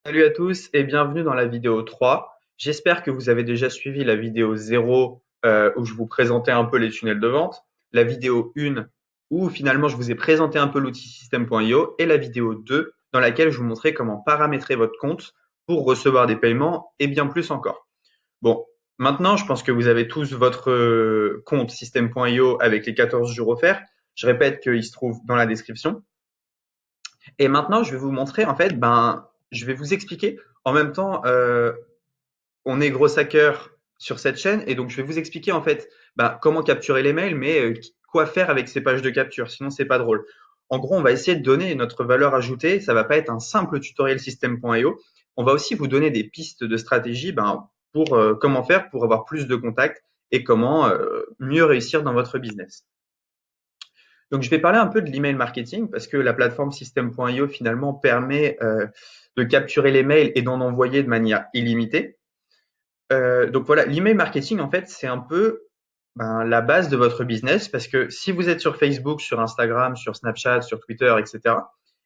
Salut à tous et bienvenue dans la vidéo 3. J'espère que vous avez déjà suivi la vidéo 0 où je vous présentais un peu les tunnels de vente, la vidéo 1 où finalement je vous ai présenté un peu l'outil system.io et la vidéo 2 dans laquelle je vous montrais comment paramétrer votre compte pour recevoir des paiements et bien plus encore. Bon, maintenant je pense que vous avez tous votre compte system.io avec les 14 jours offerts. Je répète qu'il se trouve dans la description. Et maintenant, je vais vous montrer, en fait, je vais vous expliquer. En même temps, on est gros hacker sur cette chaîne, et donc je vais vous expliquer, en fait, comment capturer les mails, mais quoi faire avec ces pages de capture, sinon c'est pas drôle. En gros, on va essayer de donner notre valeur ajoutée. Ça va pas être un simple tutoriel system.io. On va aussi vous donner des pistes de stratégie, pour comment faire pour avoir plus de contacts et comment mieux réussir dans votre business. Donc, je vais parler un peu de l'email marketing parce que la plateforme System.io finalement permet de capturer les mails et d'en envoyer de manière illimitée. Donc voilà, l'email marketing en fait c'est un peu la base de votre business parce que si vous êtes sur Facebook, sur Instagram, sur Snapchat, sur Twitter, etc.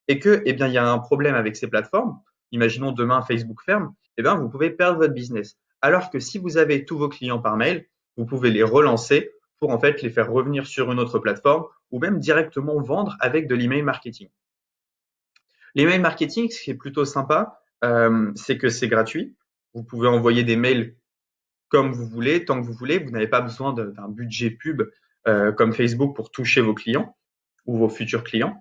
et que il y a un problème avec ces plateformes, imaginons demain Facebook ferme, vous pouvez perdre votre business. Alors que si vous avez tous vos clients par mail, vous pouvez les relancer pour en fait les faire revenir sur une autre plateforme ou même directement vendre avec de l'email marketing. L'email marketing, ce qui est plutôt sympa, c'est que c'est gratuit. Vous pouvez envoyer des mails comme vous voulez, tant que vous voulez. Vous n'avez pas besoin d'un budget pub comme Facebook pour toucher vos clients ou vos futurs clients.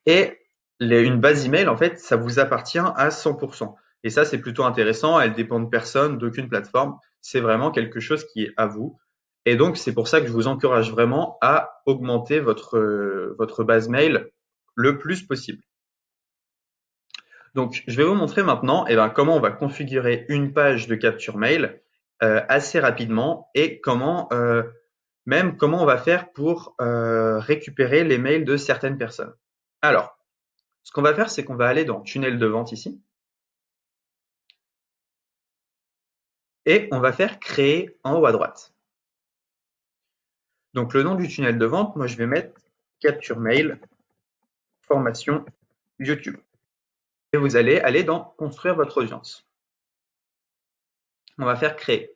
Et une base email, en fait, ça vous appartient à 100%. Et ça, c'est plutôt intéressant. Elle dépend de personne, d'aucune plateforme. C'est vraiment quelque chose qui est à vous. Et donc, c'est pour ça que je vous encourage vraiment à augmenter votre base mail le plus possible. Donc, je vais vous montrer maintenant comment on va configurer une page de capture mail assez rapidement et comment on va faire pour récupérer les mails de certaines personnes. Alors, ce qu'on va faire, c'est qu'on va aller dans tunnel de vente ici et on va faire créer en haut à droite. Donc, le nom du tunnel de vente, moi, je vais mettre capture mail formation YouTube. Et vous allez aller dans construire votre audience. On va faire créer.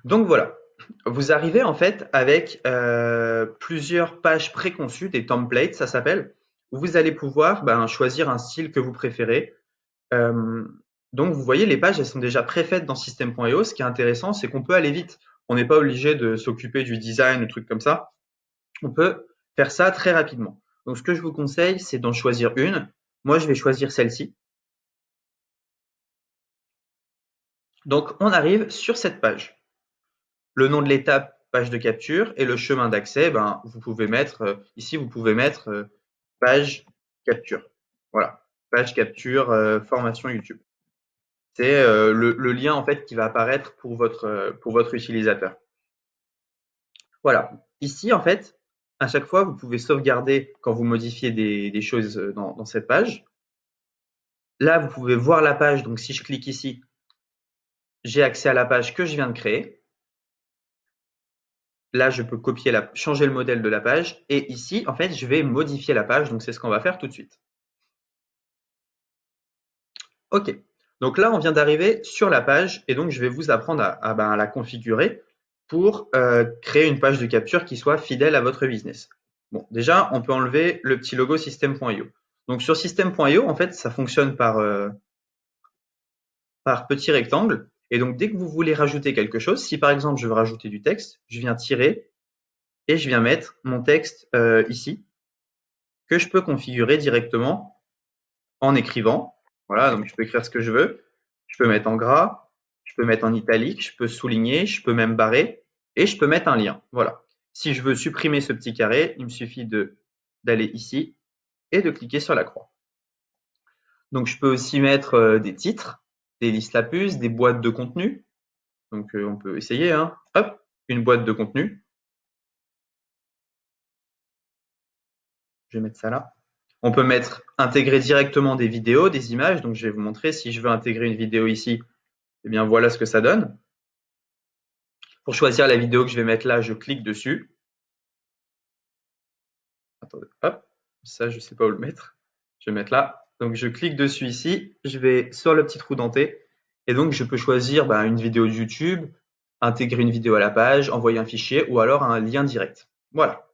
Donc voilà, vous arrivez en fait avec plusieurs pages préconçues, des templates, ça s'appelle, où vous allez pouvoir choisir un style que vous préférez. Euh, donc vous voyez, les pages, elles sont déjà préfaites dans System.io. Ce qui est intéressant, c'est qu'on peut aller vite. On n'est pas obligé de s'occuper du design ou trucs comme ça. On peut faire ça très rapidement. Donc ce que je vous conseille, c'est d'en choisir une. Moi, je vais choisir celle-ci. Donc on arrive sur cette page. Le nom de l'étape, page de capture, et le chemin d'accès, vous pouvez mettre, ici, vous pouvez mettre page capture. Voilà, page capture, formation YouTube. C'est le lien en fait qui va apparaître pour votre utilisateur. Voilà. Ici, en fait, à chaque fois, vous pouvez sauvegarder quand vous modifiez des choses dans cette page. Là, vous pouvez voir la page. Donc, si je clique ici, j'ai accès à la page que je viens de créer. Là, je peux changer le modèle de la page. Et ici, en fait, je vais modifier la page. Donc, c'est ce qu'on va faire tout de suite. OK. Donc là, on vient d'arriver sur la page et donc je vais vous apprendre à la configurer pour créer une page de capture qui soit fidèle à votre business. Bon, déjà, on peut enlever le petit logo system.io. Donc sur system.io, en fait, ça fonctionne par petit rectangle. Et donc, dès que vous voulez rajouter quelque chose, si par exemple je veux rajouter du texte, je viens tirer et je viens mettre mon texte ici, que je peux configurer directement en écrivant. Voilà, donc je peux écrire ce que je veux. Je peux mettre en gras, je peux mettre en italique, je peux souligner, je peux même barrer et je peux mettre un lien. Voilà. Si je veux supprimer ce petit carré, il me suffit d'aller ici et de cliquer sur la croix. Donc je peux aussi mettre des titres, des listes à puces, des boîtes de contenu. Donc on peut essayer, hein. Hop, une boîte de contenu. Je vais mettre ça là. On peut intégrer directement des vidéos, des images. Donc je vais vous montrer si je veux intégrer une vidéo ici. Eh bien voilà ce que ça donne. Pour choisir la vidéo que je vais mettre là, je clique dessus. Attendez, hop, ça je sais pas où le mettre. Je vais mettre là. Donc, je clique dessus ici. Je vais sur le petit trou denté. Et donc, je peux choisir une vidéo de YouTube, intégrer une vidéo à la page, envoyer un fichier ou alors un lien direct. Voilà.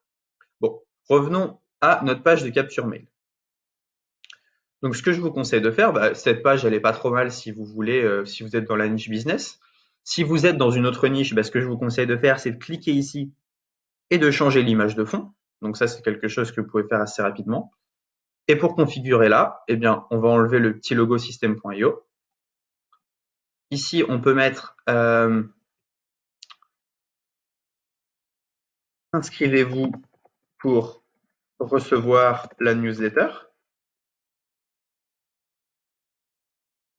Bon, revenons à notre page de capture mail. Donc, ce que je vous conseille de faire, cette page, elle est pas trop mal si vous voulez, si vous êtes dans la niche business. Si vous êtes dans une autre niche, ce que je vous conseille de faire, c'est de cliquer ici et de changer l'image de fond. Donc ça, c'est quelque chose que vous pouvez faire assez rapidement. Et pour configurer là, on va enlever le petit logo system.io. Ici, on peut mettre inscrivez-vous pour recevoir la newsletter.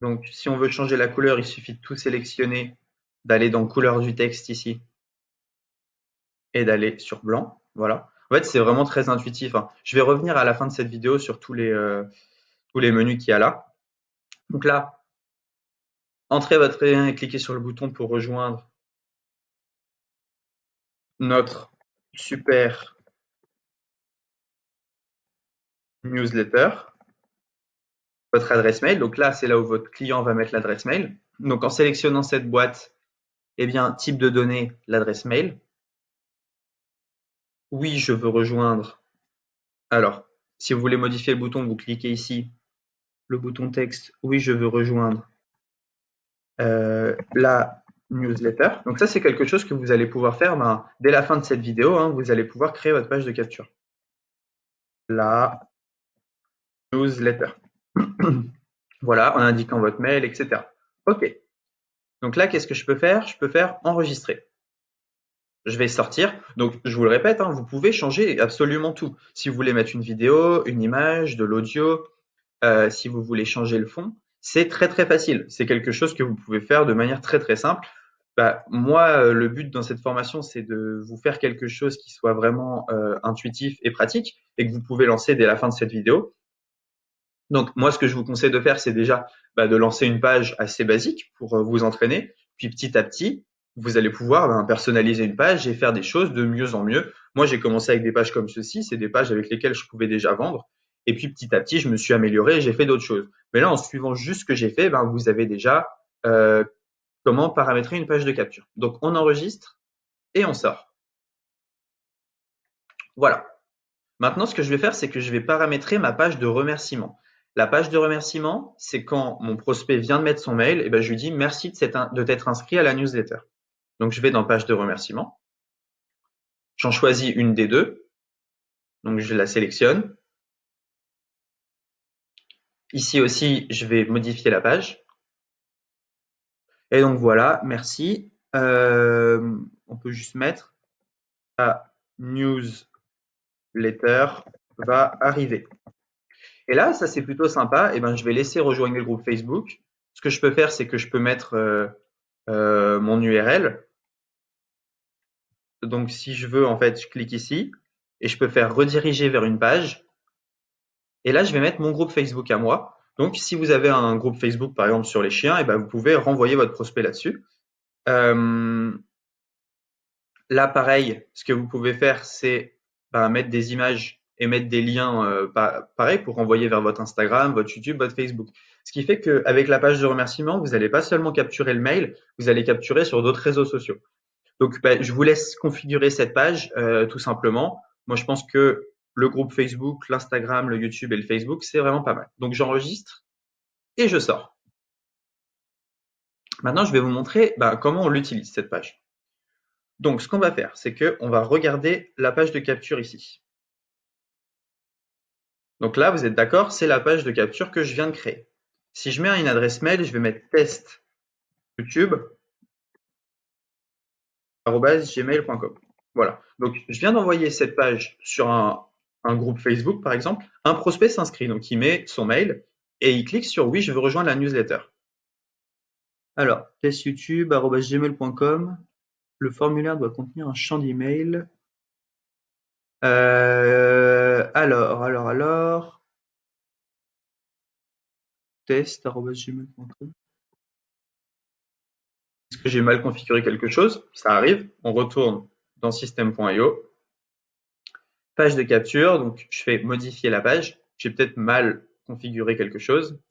Donc, si on veut changer la couleur, il suffit de tout sélectionner, d'aller dans couleur du texte ici et d'aller sur blanc. Voilà. En fait, c'est vraiment très intuitif. Je vais revenir à la fin de cette vidéo sur tous les menus qu'il y a là. Donc là, entrez votre lien et cliquez sur le bouton pour rejoindre notre super newsletter, votre adresse mail. Donc là, c'est là où votre client va mettre l'adresse mail. Donc en sélectionnant cette boîte, type de données, l'adresse mail. Oui, je veux rejoindre. Alors, si vous voulez modifier le bouton, vous cliquez ici, le bouton texte. Oui, je veux rejoindre la newsletter. Donc ça, c'est quelque chose que vous allez pouvoir faire dès la fin de cette vidéo. Vous allez pouvoir créer votre page de capture. La newsletter. Voilà, en indiquant votre mail, etc. OK. Donc là, qu'est-ce que je peux faire? Je peux faire enregistrer. Je vais sortir. Donc, je vous le répète, vous pouvez changer absolument tout. Si vous voulez mettre une vidéo, une image, de l'audio, si vous voulez changer le fond, c'est très très facile. C'est quelque chose que vous pouvez faire de manière très très simple. Moi, le but dans cette formation, c'est de vous faire quelque chose qui soit vraiment intuitif et pratique et que vous pouvez lancer dès la fin de cette vidéo. Donc, moi, ce que je vous conseille de faire, c'est déjà de lancer une page assez basique pour vous entraîner. Puis petit à petit, vous allez pouvoir personnaliser une page et faire des choses de mieux en mieux. Moi, j'ai commencé avec des pages comme ceci, c'est des pages avec lesquelles je pouvais déjà vendre. Et puis petit à petit, je me suis amélioré et j'ai fait d'autres choses. Mais là, en suivant juste ce que j'ai fait, vous avez déjà comment paramétrer une page de capture. Donc, on enregistre et on sort. Voilà. Maintenant, ce que je vais faire, c'est que je vais paramétrer ma page de remerciement. La page de remerciement, c'est quand mon prospect vient de mettre son mail, et je lui dis merci de t'être inscrit à la newsletter. Donc, je vais dans page de remerciement. J'en choisis une des deux. Donc, je la sélectionne. Ici aussi, je vais modifier la page. Et donc, voilà, merci. On peut juste mettre la newsletter va arriver. Et là, ça c'est plutôt sympa. Je vais laisser rejoindre le groupe Facebook. Ce que je peux faire, c'est que je peux mettre mon URL. Donc, si je veux, en fait, je clique ici et je peux faire rediriger vers une page. Et là, je vais mettre mon groupe Facebook à moi. Donc, si vous avez un groupe Facebook, par exemple, sur les chiens, vous pouvez renvoyer votre prospect là-dessus. Là, pareil, ce que vous pouvez faire, c'est mettre des images et mettre des liens pareil pour renvoyer vers votre Instagram, votre YouTube, votre Facebook. Ce qui fait qu'avec la page de remerciement, vous n'allez pas seulement capturer le mail, vous allez capturer sur d'autres réseaux sociaux. Donc, je vous laisse configurer cette page tout simplement. Moi, je pense que le groupe Facebook, l'Instagram, le YouTube et le Facebook, c'est vraiment pas mal. Donc, j'enregistre et je sors. Maintenant, je vais vous montrer comment on l'utilise, cette page. Donc, ce qu'on va faire, c'est qu'on va regarder la page de capture ici. Donc là, vous êtes d'accord, c'est la page de capture que je viens de créer. Si je mets une adresse mail, je vais mettre test youtube@gmail.com. Voilà. Donc, je viens d'envoyer cette page sur un groupe Facebook, par exemple. Un prospect s'inscrit, donc il met son mail et il clique sur oui, je veux rejoindre la newsletter. Alors, testyoutube@gmail.com. Le formulaire doit contenir un champ d'email. Alors. Test@gmail.com. Est-ce que j'ai mal configuré quelque chose? Ça arrive. On retourne dans system.io. Page de capture. Donc, je fais modifier la page. J'ai peut-être mal configurer quelque chose.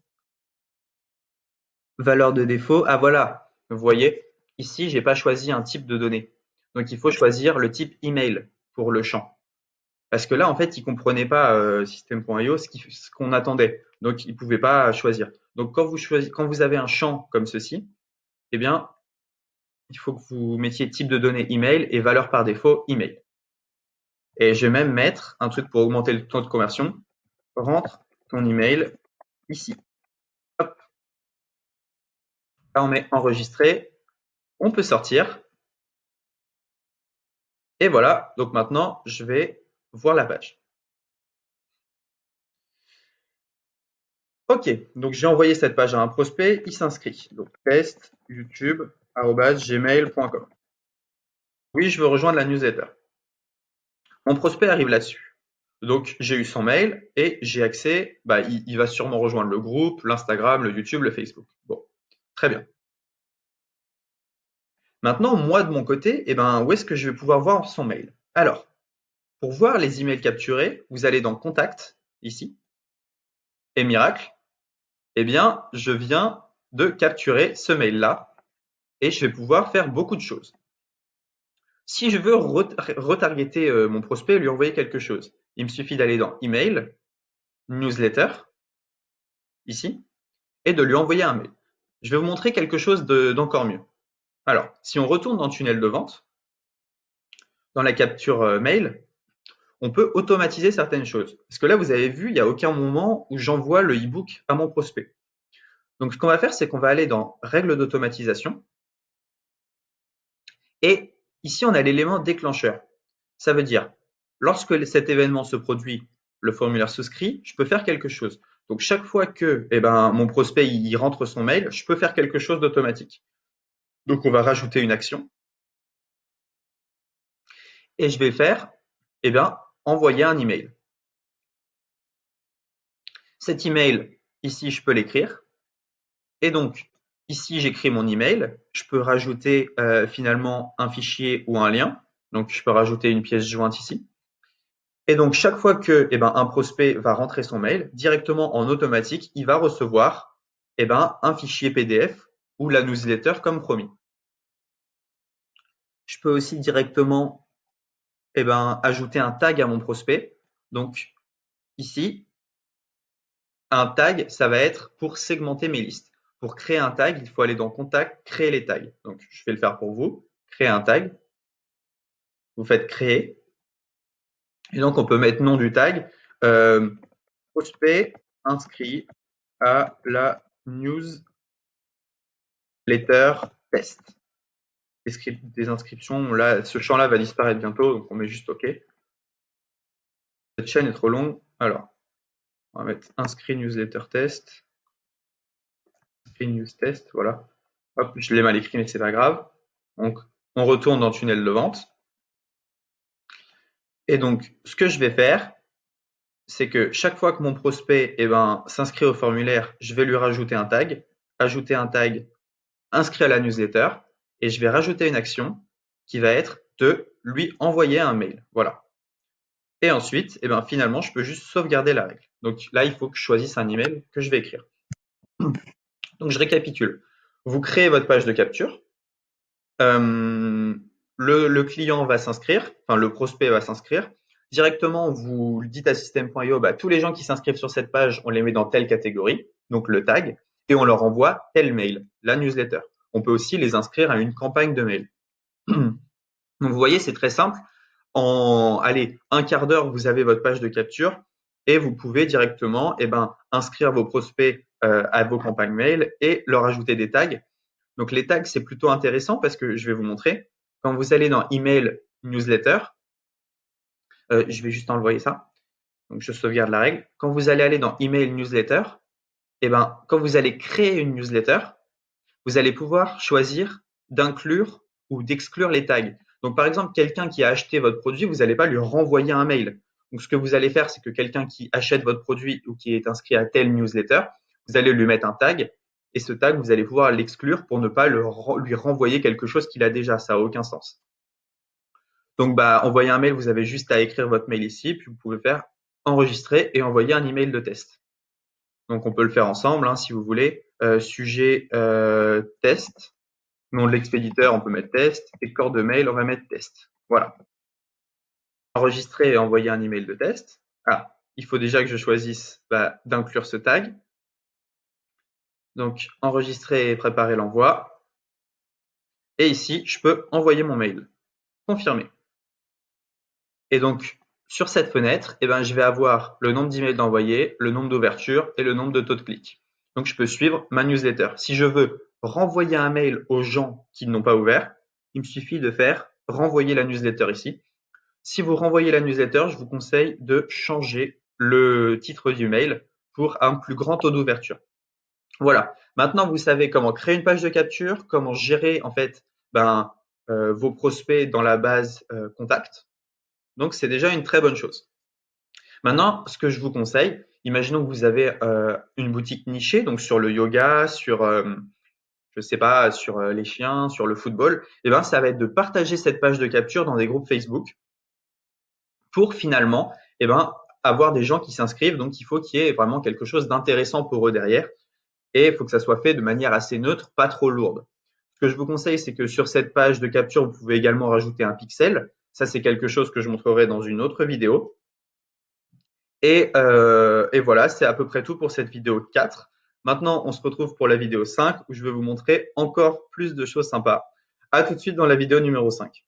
Valeur de défaut, ah voilà, vous voyez, ici, j'ai pas choisi un type de données. Donc, il faut choisir le type email pour le champ. Parce que là, en fait, il comprenait pas System.io ce qu'on attendait. Donc, il pouvait pas choisir. Donc, quand vous avez un champ comme ceci, eh bien, il faut que vous mettiez type de données email et valeur par défaut email. Et je vais même mettre un truc pour augmenter le taux de conversion. Rentre ton email ici. Hop. Là, on met enregistrer. On peut sortir. Et voilà. Donc maintenant, je vais voir la page. Ok, donc j'ai envoyé cette page à un prospect, il s'inscrit. Donc test youtube@gmail.com. Oui, je veux rejoindre la newsletter. Mon prospect arrive là-dessus. Donc j'ai eu son mail et j'ai accès, il va sûrement rejoindre le groupe, l'Instagram, le YouTube, le Facebook. Bon, très bien. Maintenant, moi de mon côté, où est-ce que je vais pouvoir voir son mail? Alors, pour voir les emails capturés, vous allez dans Contact, ici, et miracle, je viens de capturer ce mail-là et je vais pouvoir faire beaucoup de choses. Si je veux retargeter mon prospect et lui envoyer quelque chose, il me suffit d'aller dans Email, Newsletter, ici, et de lui envoyer un mail. Je vais vous montrer quelque chose d'encore mieux. Alors, si on retourne dans Tunnel de vente, dans la capture mail, on peut automatiser certaines choses. Parce que là, vous avez vu, il n'y a aucun moment où j'envoie le e-book à mon prospect. Donc, ce qu'on va faire, c'est qu'on va aller dans Règles d'automatisation. Et ici, on a l'élément déclencheur. Ça veut dire, lorsque cet événement se produit, le formulaire souscrit, je peux faire quelque chose. Donc, chaque fois que mon prospect il rentre son mail, je peux faire quelque chose d'automatique. Donc, on va rajouter une action. Et je vais faire, envoyer un email. Cet email, ici, je peux l'écrire. Et donc, ici, j'écris mon email. Je peux rajouter finalement un fichier ou un lien. Donc, je peux rajouter une pièce jointe ici. Et donc, chaque fois que un prospect va rentrer son mail, directement en automatique, il va recevoir un fichier PDF ou la newsletter comme promis. Je peux aussi directement ajouter un tag à mon prospect. Donc, ici, un tag, ça va être pour segmenter mes listes. Pour créer un tag, il faut aller dans Contact, créer les tags. Donc, je vais le faire pour vous. Créer un tag. Vous faites créer. Et donc, on peut mettre nom du tag. Prospect inscrit à la newsletter test. Des inscriptions, là, ce champ-là va disparaître bientôt, donc on met juste OK. Cette chaîne est trop longue. Alors, on va mettre inscrit newsletter test. Inscrit news test, voilà. Hop, je l'ai mal écrit, mais c'est pas grave. Donc, on retourne dans tunnel de vente. Et donc, ce que je vais faire, c'est que chaque fois que mon prospect s'inscrit au formulaire, je vais lui rajouter un tag, ajouter un tag inscrit à la newsletter, et je vais rajouter une action qui va être de lui envoyer un mail. Voilà. Et ensuite, finalement, je peux juste sauvegarder la règle. Donc là, il faut que je choisisse un email que je vais écrire. Donc je récapitule. Vous créez votre page de capture. Le client va s'inscrire, enfin le prospect va s'inscrire. Directement, vous dites à System.io, tous les gens qui s'inscrivent sur cette page, on les met dans telle catégorie, donc le tag, et on leur envoie tel mail, la newsletter. On peut aussi les inscrire à une campagne de mail. Donc vous voyez, c'est très simple. En un quart d'heure, vous avez votre page de capture et vous pouvez directement inscrire vos prospects à vos campagnes mail et leur ajouter des tags. Donc les tags, c'est plutôt intéressant parce que je vais vous montrer. Quand vous allez dans Email Newsletter, je vais juste envoyer ça. Donc je sauvegarde la règle. Quand vous allez aller dans Email Newsletter, quand vous allez créer une newsletter, vous allez pouvoir choisir d'inclure ou d'exclure les tags. Donc, par exemple, quelqu'un qui a acheté votre produit, vous n'allez pas lui renvoyer un mail. Donc, ce que vous allez faire, c'est que quelqu'un qui achète votre produit ou qui est inscrit à telle newsletter, vous allez lui mettre un tag et ce tag, vous allez pouvoir l'exclure pour ne pas lui renvoyer quelque chose qu'il a déjà. Ça n'a aucun sens. Donc, envoyer un mail, vous avez juste à écrire votre mail ici, puis vous pouvez faire enregistrer et envoyer un email de test. Donc, on peut le faire ensemble hein, si vous voulez. Sujet test. Nom de l'expéditeur, on peut mettre test. Et corps de mail, on va mettre test. Voilà. Enregistrer et envoyer un email de test. Ah, il faut déjà que je choisisse d'inclure ce tag. Donc, enregistrer et préparer l'envoi. Et ici, je peux envoyer mon mail. Confirmer. Et donc, sur cette fenêtre, je vais avoir le nombre d'emails d'envoyés, le nombre d'ouvertures et le nombre de taux de clics. Donc, je peux suivre ma newsletter. Si je veux renvoyer un mail aux gens qui ne l'ont pas ouvert, il me suffit de faire renvoyer la newsletter ici. Si vous renvoyez la newsletter, je vous conseille de changer le titre du mail pour un plus grand taux d'ouverture. Voilà. Maintenant, vous savez comment créer une page de capture, comment gérer en fait vos prospects dans la base contact. Donc, c'est déjà une très bonne chose. Maintenant, ce que je vous conseille, imaginons que vous avez une boutique nichée, donc sur le yoga, sur, je sais pas, sur les chiens, sur le football, ça va être de partager cette page de capture dans des groupes Facebook pour finalement, avoir des gens qui s'inscrivent. Donc, il faut qu'il y ait vraiment quelque chose d'intéressant pour eux derrière et il faut que ça soit fait de manière assez neutre, pas trop lourde. Ce que je vous conseille, c'est que sur cette page de capture, vous pouvez également rajouter un pixel. Ça, c'est quelque chose que je montrerai dans une autre vidéo. Et voilà, c'est à peu près tout pour cette vidéo 4. Maintenant, on se retrouve pour la vidéo 5 où je vais vous montrer encore plus de choses sympas. À tout de suite dans la vidéo numéro 5.